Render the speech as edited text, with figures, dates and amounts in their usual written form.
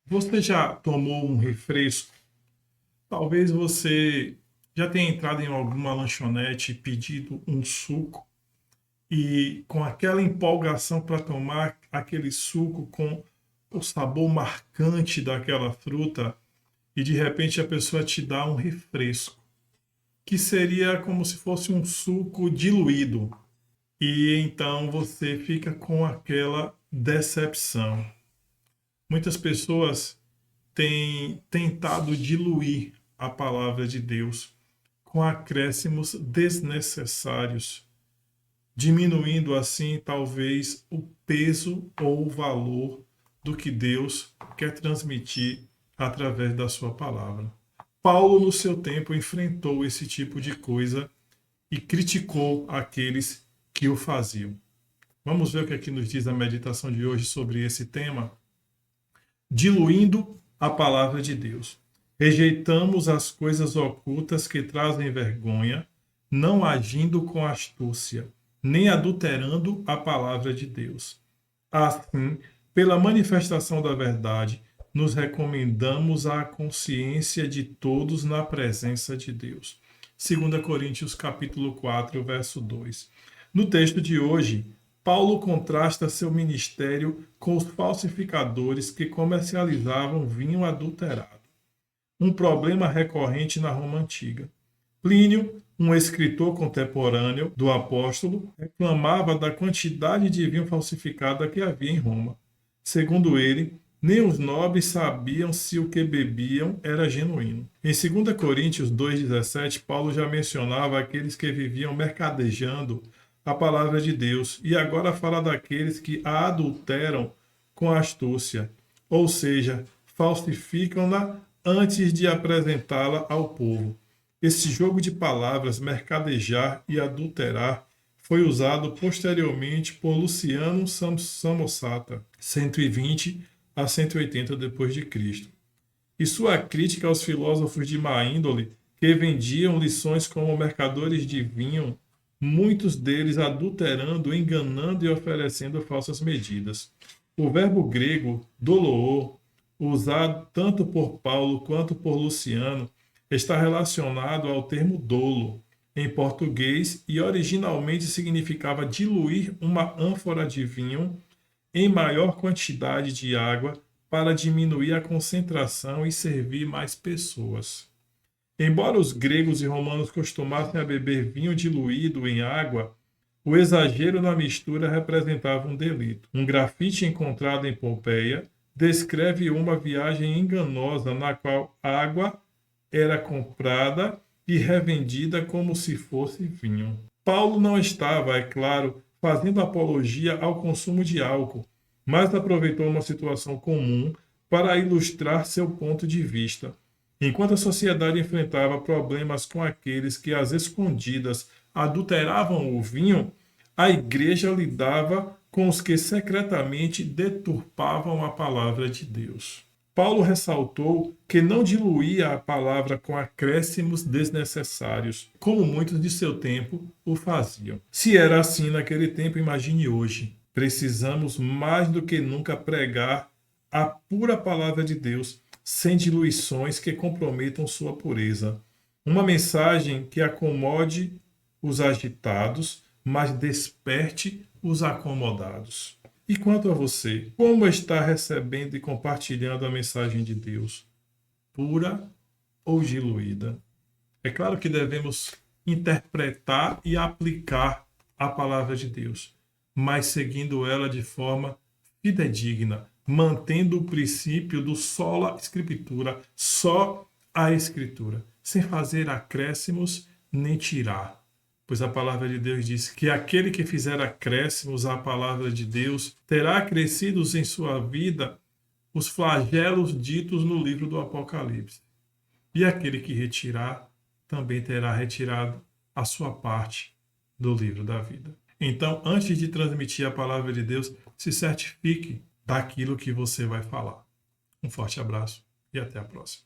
Você já tomou um refresco? Talvez você já tenha entrado em alguma lanchonete e pedido um suco e com aquela empolgação para tomar aquele suco com o sabor marcante daquela fruta e de repente a pessoa te dá um refresco, que seria como se fosse um suco diluído. E então você fica com aquela decepção. Muitas pessoas têm tentado diluir a palavra de Deus com acréscimos desnecessários, diminuindo assim talvez o peso ou o valor do que Deus quer transmitir através da sua palavra. Paulo, no seu tempo, enfrentou esse tipo de coisa e criticou aqueles que o faziam. Vamos ver o que aqui nos diz a meditação de hoje sobre esse tema? Diluindo a palavra de Deus. Rejeitamos as coisas ocultas que trazem vergonha, não agindo com astúcia, nem adulterando a palavra de Deus. Assim, pela manifestação da verdade, nos recomendamos à consciência de todos na presença de Deus. 2 Coríntios capítulo 4, verso 2. No texto de hoje, Paulo contrasta seu ministério com os falsificadores que comercializavam vinho adulterado, um problema recorrente na Roma antiga. Plínio, um escritor contemporâneo do apóstolo, reclamava da quantidade de vinho falsificado que havia em Roma. Segundo ele, nem os nobres sabiam se o que bebiam era genuíno. Em 2 Coríntios 2,17, Paulo já mencionava aqueles que viviam mercadejando a palavra de Deus e agora fala daqueles que a adulteram com astúcia, ou seja, falsificam-na antes de apresentá-la ao povo. Esse jogo de palavras, mercadejar e adulterar, foi usado posteriormente por Luciano Samosata, 120 a 180 depois de Cristo. E sua crítica aos filósofos de má índole que vendiam lições como mercadores de vinho, muitos deles adulterando, enganando e oferecendo falsas medidas. O verbo grego doloô, usado tanto por Paulo quanto por Luciano, está relacionado ao termo dolo, em português, e originalmente significava diluir uma ânfora de vinho em maior quantidade de água para diminuir a concentração e servir mais pessoas. Embora os gregos e romanos costumassem a beber vinho diluído em água, o exagero na mistura representava um delito. Um grafite encontrado em Pompeia descreve uma viagem enganosa na qual água era comprada e revendida como se fosse vinho. Paulo não estava, é claro, fazendo apologia ao consumo de álcool, mas aproveitou uma situação comum para ilustrar seu ponto de vista. Enquanto a sociedade enfrentava problemas com aqueles que às escondidas adulteravam o vinho, a igreja lidava com os que secretamente deturpavam a palavra de Deus. Paulo ressaltou que não diluía a palavra com acréscimos desnecessários, como muitos de seu tempo o faziam. Se era assim naquele tempo, imagine hoje. Precisamos mais do que nunca pregar a pura palavra de Deus, sem diluições que comprometam sua pureza. Uma mensagem que acomode os agitados, mas desperte os acomodados. E quanto a você, como está recebendo e compartilhando a mensagem de Deus? Pura ou diluída? É claro que devemos interpretar e aplicar a palavra de Deus, mas seguindo ela de forma fidedigna, mantendo o princípio do sola escritura, só a escritura, sem fazer acréscimos nem tirar. Pois a palavra de Deus diz que aquele que fizer acréscimos à palavra de Deus terá acrescidos em sua vida os flagelos ditos no livro do Apocalipse. E aquele que retirar também terá retirado a sua parte do livro da vida. Então, antes de transmitir a palavra de Deus, se certifique daquilo que você vai falar. Um forte abraço e até a próxima.